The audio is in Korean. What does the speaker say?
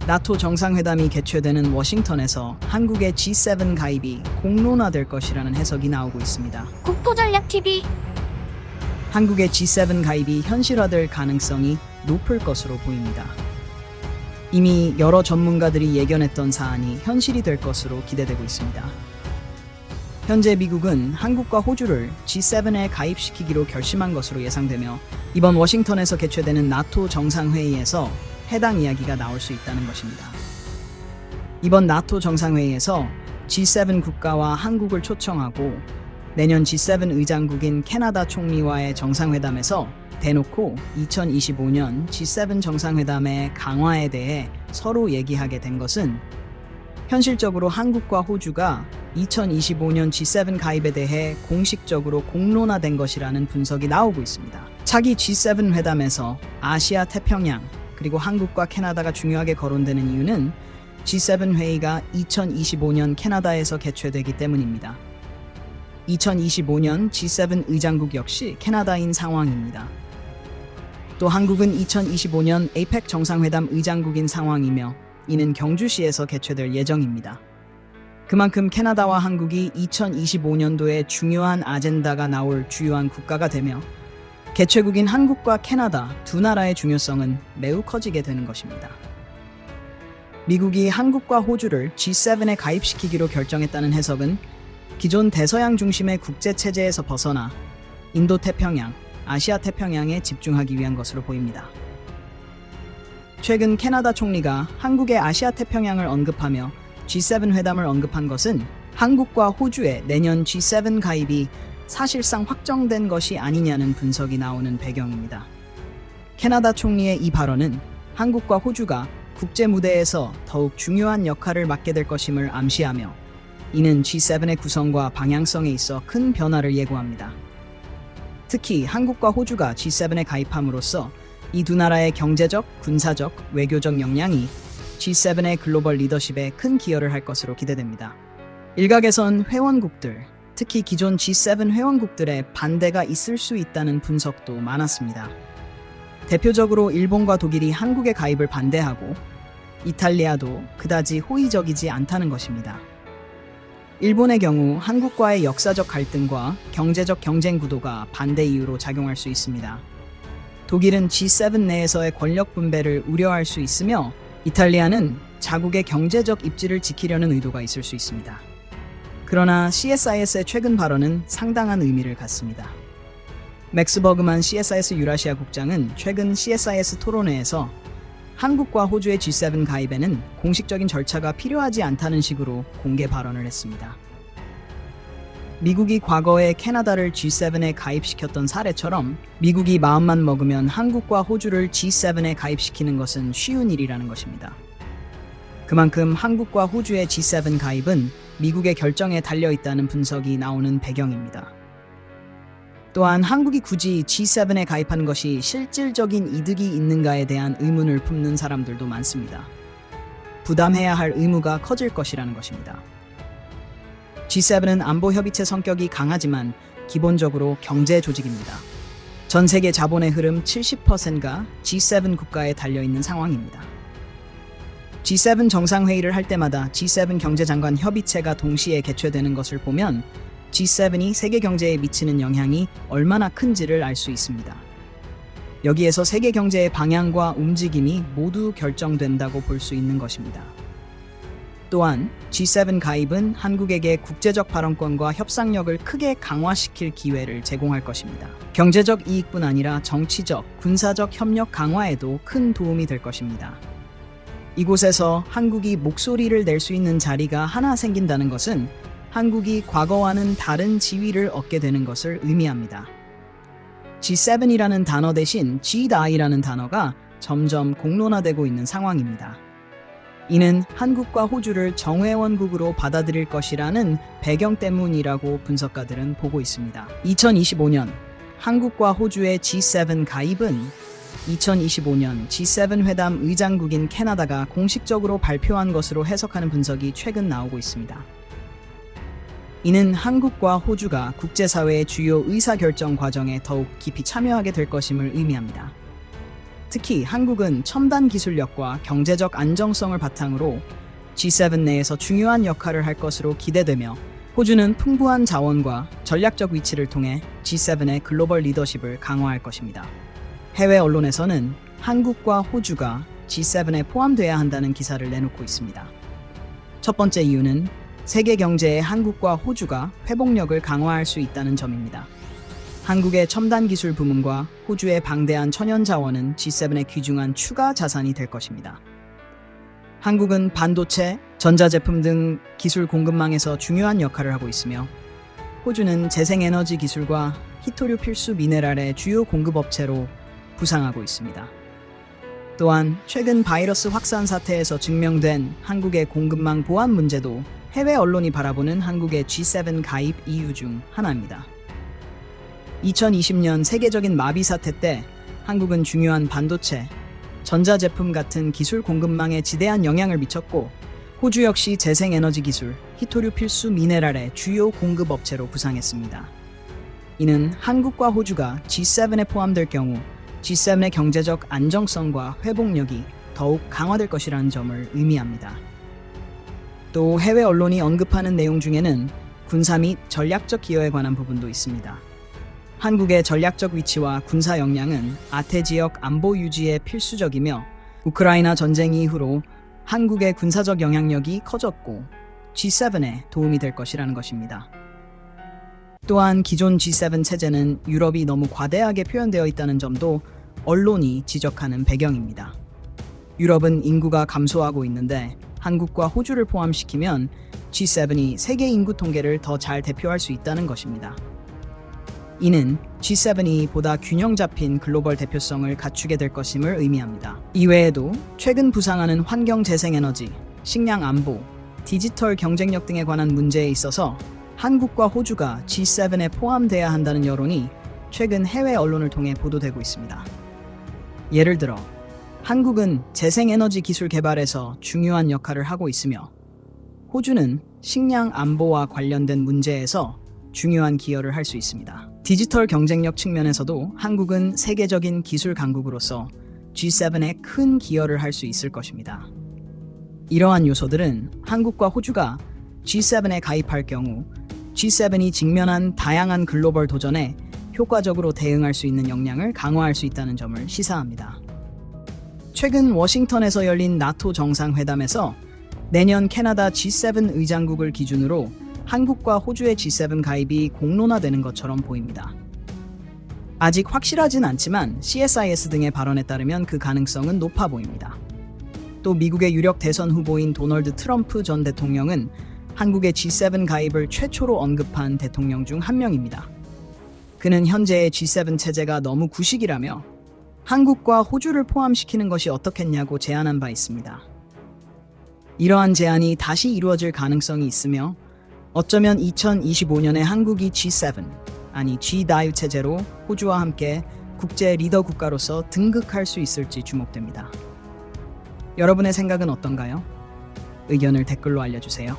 나토 정상회담이 개최되는 워싱턴에서 한국의 G7 가입이 공론화될 것이라는 해석이 나오고 있습니다. 국토전략TV 한국의 G7 가입이 현실화될 가능성이 높을 것으로 보입니다. 이미 여러 전문가들이 예견했던 사안이 현실이 될 것으로 기대되고 있습니다. 현재 미국은 한국과 호주를 G7에 가입시키기로 결심한 것으로 예상되며 이번 워싱턴에서 개최되는 나토 정상회의에서 해당 이야기가 나올 수 있다는 것입니다. 이번 나토 정상회의에서 G7 국가와 한국을 초청하고 내년 G7 의장국인 캐나다 총리와의 정상회담에서 대놓고 2025년 G7 정상회담의 강화에 대해 서로 얘기하게 된 것은 현실적으로 한국과 호주가 2025년 G7 가입에 대해 공식적으로 공론화된 것이라는 분석이 나오고 있습니다. 차기 G7 회담에서 아시아 태평양 그리고 한국과 캐나다가 중요하게 거론되는 이유는 G7 회의가 2025년 캐나다에서 개최되기 때문입니다. 2025년 G7 의장국 역시 캐나다인 상황입니다. 또 한국은 2025년 APEC 정상회담 의장국인 상황이며 이는 경주시에서 개최될 예정입니다. 그만큼 캐나다와 한국이 2025년도에 중요한 아젠다가 나올 주요한 국가가 되며 개최국인 한국과 캐나다 두 나라의 중요성은 매우 커지게 되는 것입니다. 미국이 한국과 호주를 G7에 가입시키기로 결정했다는 해석은 기존 대서양 중심의 국제체제에서 벗어나 인도태평양, 아시아태평양에 집중하기 위한 것으로 보입니다. 최근 캐나다 총리가 한국의 아시아태평양을 언급하며 G7 회담을 언급한 것은 한국과 호주의 내년 G7 가입이 사실상 확정된 것이 아니냐는 분석이 나오는 배경입니다. 캐나다 총리의 이 발언은 한국과 호주가 국제 무대에서 더욱 중요한 역할을 맡게 될 것임을 암시하며 이는 G7의 구성과 방향성에 있어 큰 변화를 예고합니다. 특히 한국과 호주가 G7에 가입함으로써 이 두 나라의 경제적, 군사적, 외교적 역량이 G7의 글로벌 리더십에 큰 기여를 할 것으로 기대됩니다. 일각에선 회원국들, 특히 기존 G7 회원국들의 반대가 있을 수 있다는 분석도 많았습니다. 대표적으로 일본과 독일이 한국의 가입을 반대하고 이탈리아도 그다지 호의적이지 않다는 것입니다. 일본의 경우 한국과의 역사적 갈등과 경제적 경쟁 구도가 반대 이유로 작용할 수 있습니다. 독일은 G7 내에서의 권력 분배를 우려할 수 있으며 이탈리아는 자국의 경제적 입지를 지키려는 의도가 있을 수 있습니다. 그러나 CSIS의 최근 발언은 상당한 의미를 갖습니다. 맥스 버그만 CSIS 유라시아 국장은 최근 CSIS 토론회에서 한국과 호주의 G7 가입에는 공식적인 절차가 필요하지 않다는 식으로 공개 발언을 했습니다. 미국이 과거에 캐나다를 G7에 가입시켰던 사례처럼 미국이 마음만 먹으면 한국과 호주를 G7에 가입시키는 것은 쉬운 일이라는 것입니다. 그만큼 한국과 호주의 G7 가입은 미국의 결정에 달려있다는 분석이 나오는 배경입니다. 또한 한국이 굳이 G7에 가입하는 것이 실질적인 이득이 있는가에 대한 의문을 품는 사람들도 많습니다. 부담해야 할 의무가 커질 것이라는 것입니다. G7은 안보 협의체 성격이 강하지만 기본적으로 경제 조직입니다. 전 세계 자본의 흐름 70%가 G7 국가에 달려있는 상황입니다. G7 정상회의를 할 때마다 G7 경제장관 협의체가 동시에 개최되는 것을 보면 G7이 세계 경제에 미치는 영향이 얼마나 큰지를 알 수 있습니다. 여기에서 세계 경제의 방향과 움직임이 모두 결정된다고 볼 수 있는 것입니다. 또한 G7 가입은 한국에게 국제적 발언권과 협상력을 크게 강화시킬 기회를 제공할 것입니다. 경제적 이익뿐 아니라 정치적, 군사적 협력 강화에도 큰 도움이 될 것입니다. 이곳에서 한국이 목소리를 낼 수 있는 자리가 하나 생긴다는 것은 한국이 과거와는 다른 지위를 얻게 되는 것을 의미합니다. G7이라는 단어 대신 G-D이라는 단어가 점점 공론화되고 있는 상황입니다. 이는 한국과 호주를 정회원국으로 받아들일 것이라는 배경 때문이라고 분석가들은 보고 있습니다. 2025년 한국과 호주의 G7 가입은 2025년 G7 회담 의장국인 캐나다가 공식적으로 발표한 것으로 해석하는 분석이 최근 나오고 있습니다. 이는 한국과 호주가 국제사회의 주요 의사결정 과정에 더욱 깊이 참여하게 될 것임을 의미합니다. 특히 한국은 첨단 기술력과 경제적 안정성을 바탕으로 G7 내에서 중요한 역할을 할 것으로 기대되며 호주는 풍부한 자원과 전략적 위치를 통해 G7의 글로벌 리더십을 강화할 것입니다. 해외 언론에서는 한국과 호주가 G7에 포함돼야 한다는 기사를 내놓고 있습니다. 첫 번째 이유는 세계 경제에 한국과 호주가 회복력을 강화할 수 있다는 점입니다. 한국의 첨단 기술 부문과 호주의 방대한 천연 자원은 G7의 귀중한 추가 자산이 될 것입니다. 한국은 반도체, 전자제품 등 기술 공급망에서 중요한 역할을 하고 있으며 호주는 재생에너지 기술과 희토류 필수 미네랄의 주요 공급업체로 부상하고 있습니다. 또한 최근 바이러스 확산 사태에서 증명된 한국의 공급망 보안 문제도 해외 언론이 바라보는 한국의 G7 가입 이유 중 하나입니다. 2020년 세계적인 마비 사태 때 한국은 중요한 반도체, 전자제품 같은 기술 공급망에 지대한 영향을 미쳤고 호주 역시 재생에너지 기술, 희토류 필수 미네랄의 주요 공급업체로 부상했습니다. 이는 한국과 호주가 G7에 포함될 경우 G7의 경제적 안정성과 회복력이 더욱 강화될 것이라는 점을 의미합니다. 또 해외 언론이 언급하는 내용 중에는 군사 및 전략적 기여에 관한 부분도 있습니다. 한국의 전략적 위치와 군사 역량은 아태 지역 안보 유지에 필수적이며 우크라이나 전쟁 이후로 한국의 군사적 영향력이 커졌고 G7에 도움이 될 것이라는 것입니다. 또한 기존 G7 체제는 유럽이 너무 과대하게 표현되어 있다는 점도 언론이 지적하는 배경입니다. 유럽은 인구가 감소하고 있는데 한국과 호주를 포함시키면 G7이 세계 인구 통계를 더 잘 대표할 수 있다는 것입니다. 이는 G7이 보다 균형 잡힌 글로벌 대표성을 갖추게 될 것임을 의미합니다. 이외에도 최근 부상하는 환경 재생에너지, 식량 안보, 디지털 경쟁력 등에 관한 문제에 있어서 한국과 호주가 G7에 포함돼야 한다는 여론이 최근 해외 언론을 통해 보도되고 있습니다. 예를 들어 한국은 재생에너지 기술 개발에서 중요한 역할을 하고 있으며 호주는 식량 안보와 관련된 문제에서 중요한 기여를 할 수 있습니다. 디지털 경쟁력 측면에서도 한국은 세계적인 기술 강국으로서 G7에 큰 기여를 할 수 있을 것입니다. 이러한 요소들은 한국과 호주가 G7에 가입할 경우 G7이 직면한 다양한 글로벌 도전에 효과적으로 대응할 수 있는 역량을 강화할 수 있다는 점을 시사합니다. 최근 워싱턴에서 열린 나토 정상회담에서 내년 캐나다 G7 의장국을 기준으로 한국과 호주의 G7 가입이 공론화되는 것처럼 보입니다. 아직 확실하진 않지만 CSIS 등의 발언에 따르면 그 가능성은 높아 보입니다. 또 미국의 유력 대선 후보인 도널드 트럼프 전 대통령은 한국의 G7 가입을 최초로 언급한 대통령 중 한 명입니다. 그는 현재의 G7 체제가 너무 구식이라며 한국과 호주를 포함시키는 것이 어떻겠냐고 제안한 바 있습니다. 이러한 제안이 다시 이루어질 가능성이 있으며 어쩌면 2025년에 한국이 G7, 아니 G9 체제로 호주와 함께 국제 리더 국가로서 등극할 수 있을지 주목됩니다. 여러분의 생각은 어떤가요? 의견을 댓글로 알려주세요.